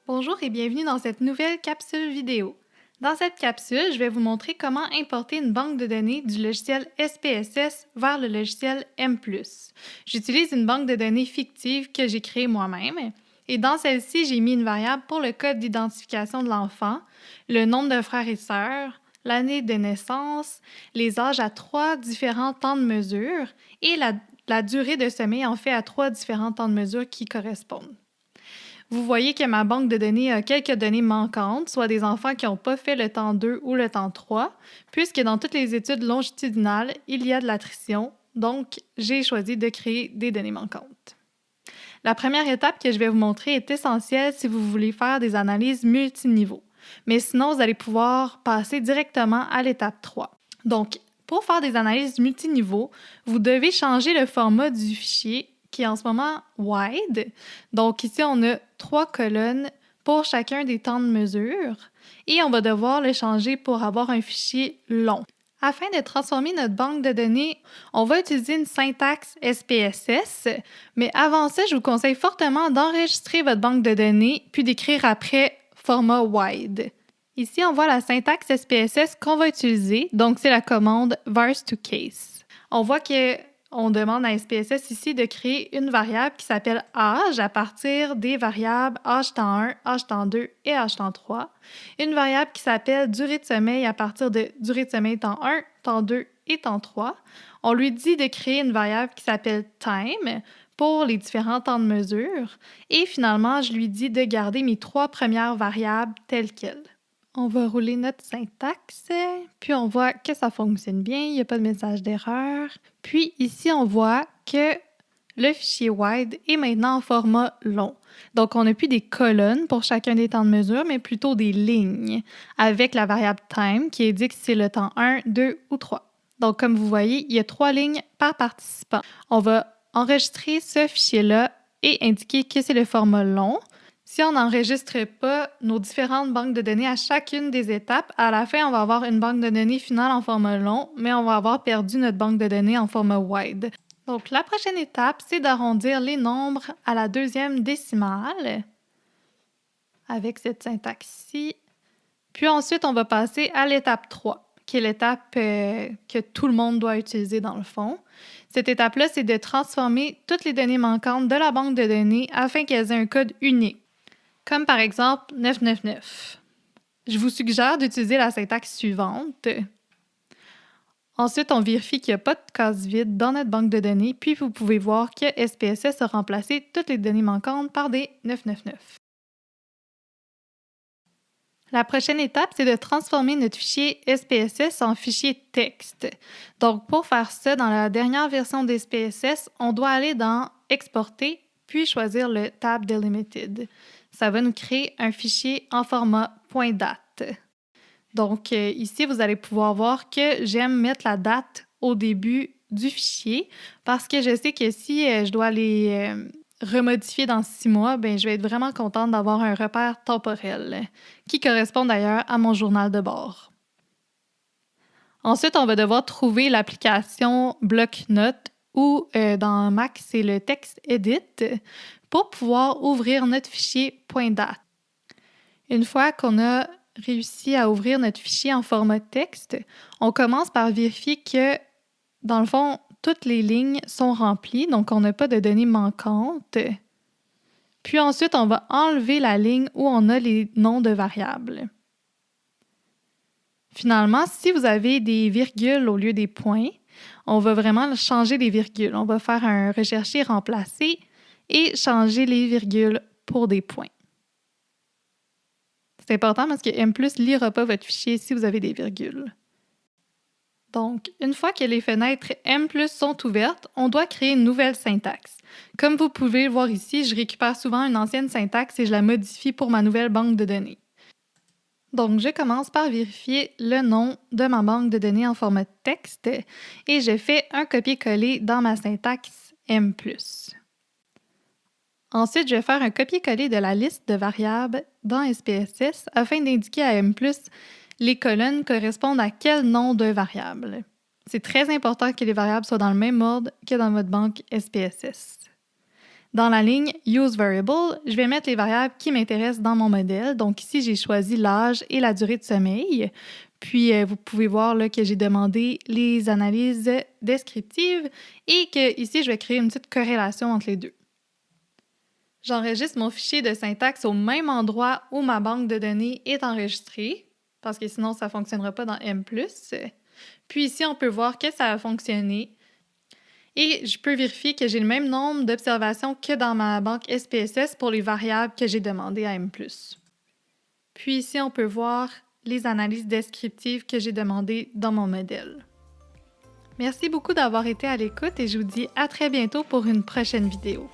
Bonjour et bienvenue dans cette nouvelle capsule vidéo. Dans cette capsule, je vais vous montrer comment importer une banque de données du logiciel SPSS vers le logiciel M+. J'utilise une banque de données fictive que j'ai créée moi-même et dans celle-ci, j'ai mis une variable pour le code d'identification de l'enfant, le nombre de frères et sœurs, l'année de naissance, les âges à 3 différents temps de mesure et la durée de sommeil en fait à 3 différents temps de mesure qui correspondent. Vous voyez que ma banque de données a quelques données manquantes, soit des enfants qui n'ont pas fait le temps 2 ou le temps 3, puisque dans toutes les études longitudinales, il y a de l'attrition, donc j'ai choisi de créer des données manquantes. La première étape que je vais vous montrer est essentielle si vous voulez faire des analyses multiniveaux, mais sinon vous allez pouvoir passer directement à l'étape 3. Donc, pour faire des analyses multiniveaux, vous devez changer le format du fichier qui est en ce moment wide. Donc ici, on a 3 colonnes pour chacun des temps de mesure et on va devoir le changer pour avoir un fichier long. Afin de transformer notre banque de données, on va utiliser une syntaxe SPSS, mais avant ça, je vous conseille fortement d'enregistrer votre banque de données puis d'écrire après format wide. Ici, on voit la syntaxe SPSS qu'on va utiliser, donc c'est la commande vars to case. On voit qu'on demande à SPSS ici de créer une variable qui s'appelle âge à partir des variables âge temps 1, âge temps 2 et âge temps 3. Une variable qui s'appelle durée de sommeil à partir de durée de sommeil temps 1, temps 2 et temps 3. On lui dit de créer une variable qui s'appelle time pour les différents temps de mesure. Et finalement, je lui dis de garder mes 3 premières variables telles quelles. On va rouler notre syntaxe, puis on voit que ça fonctionne bien, il n'y a pas de message d'erreur. Puis ici, on voit que le fichier wide est maintenant en format long. Donc, on n'a plus des colonnes pour chacun des temps de mesure, mais plutôt des lignes avec la variable time qui indique si c'est le temps 1, 2 ou 3. Donc, comme vous voyez, il y a 3 lignes par participant. On va enregistrer ce fichier-là et indiquer que c'est le format long. Si on n'enregistre pas nos différentes banques de données à chacune des étapes, à la fin, on va avoir une banque de données finale en format long, mais on va avoir perdu notre banque de données en format wide. Donc, la prochaine étape, c'est d'arrondir les nombres à la 2e décimale avec cette syntaxe-ci. Puis ensuite, on va passer à l'étape 3, qui est l'étape que tout le monde doit utiliser dans le fond. Cette étape-là, c'est de transformer toutes les données manquantes de la banque de données afin qu'elles aient un code unique, comme par exemple 999. Je vous suggère d'utiliser la syntaxe suivante. Ensuite, on vérifie qu'il n'y a pas de case vide dans notre banque de données, puis vous pouvez voir que SPSS a remplacé toutes les données manquantes par des 999. La prochaine étape, c'est de transformer notre fichier SPSS en fichier texte. Donc, pour faire ça, dans la dernière version d'SPSS, on doit aller dans « Exporter » puis choisir le tab « Delimited ». Ça va nous créer un fichier en format .date. Donc, ici, vous allez pouvoir voir que j'aime mettre la date au début du fichier parce que je sais que si je dois les remodifier dans 6 mois, ben, je vais être vraiment contente d'avoir un repère temporel qui correspond d'ailleurs à mon journal de bord. Ensuite, on va devoir trouver l'application Bloc-Notes ou dans Mac, c'est le Text Edit pour pouvoir ouvrir notre fichier .date. Une fois qu'on a réussi à ouvrir notre fichier en format texte, on commence par vérifier que, dans le fond, toutes les lignes sont remplies, donc on n'a pas de données manquantes. Puis ensuite, on va enlever la ligne où on a les noms de variables. Finalement, si vous avez des virgules au lieu des points, on va vraiment changer les virgules. On va faire un rechercher, remplacer et changer les virgules pour des points. C'est important parce que M+ ne lira pas votre fichier si vous avez des virgules. Donc, une fois que les fenêtres M+ sont ouvertes, on doit créer une nouvelle syntaxe. Comme vous pouvez le voir ici, je récupère souvent une ancienne syntaxe et je la modifie pour ma nouvelle banque de données. Donc, je commence par vérifier le nom de ma banque de données en format texte et je fais un copier-coller dans ma syntaxe M+. Ensuite, je vais faire un copier-coller de la liste de variables dans SPSS afin d'indiquer à M+, les colonnes correspondent à quel nom de variable. C'est très important que les variables soient dans le même ordre que dans votre banque SPSS. Dans la ligne Use Variable, je vais mettre les variables qui m'intéressent dans mon modèle. Donc ici, j'ai choisi l'âge et la durée de sommeil. Puis, vous pouvez voir là, que j'ai demandé les analyses descriptives et que ici, je vais créer une petite corrélation entre les deux. J'enregistre mon fichier de syntaxe au même endroit où ma banque de données est enregistrée, parce que sinon, ça ne fonctionnera pas dans M+. Puis ici, on peut voir que ça a fonctionné. Et je peux vérifier que j'ai le même nombre d'observations que dans ma banque SPSS pour les variables que j'ai demandées à M+. Puis ici, on peut voir les analyses descriptives que j'ai demandées dans mon modèle. Merci beaucoup d'avoir été à l'écoute et je vous dis à très bientôt pour une prochaine vidéo.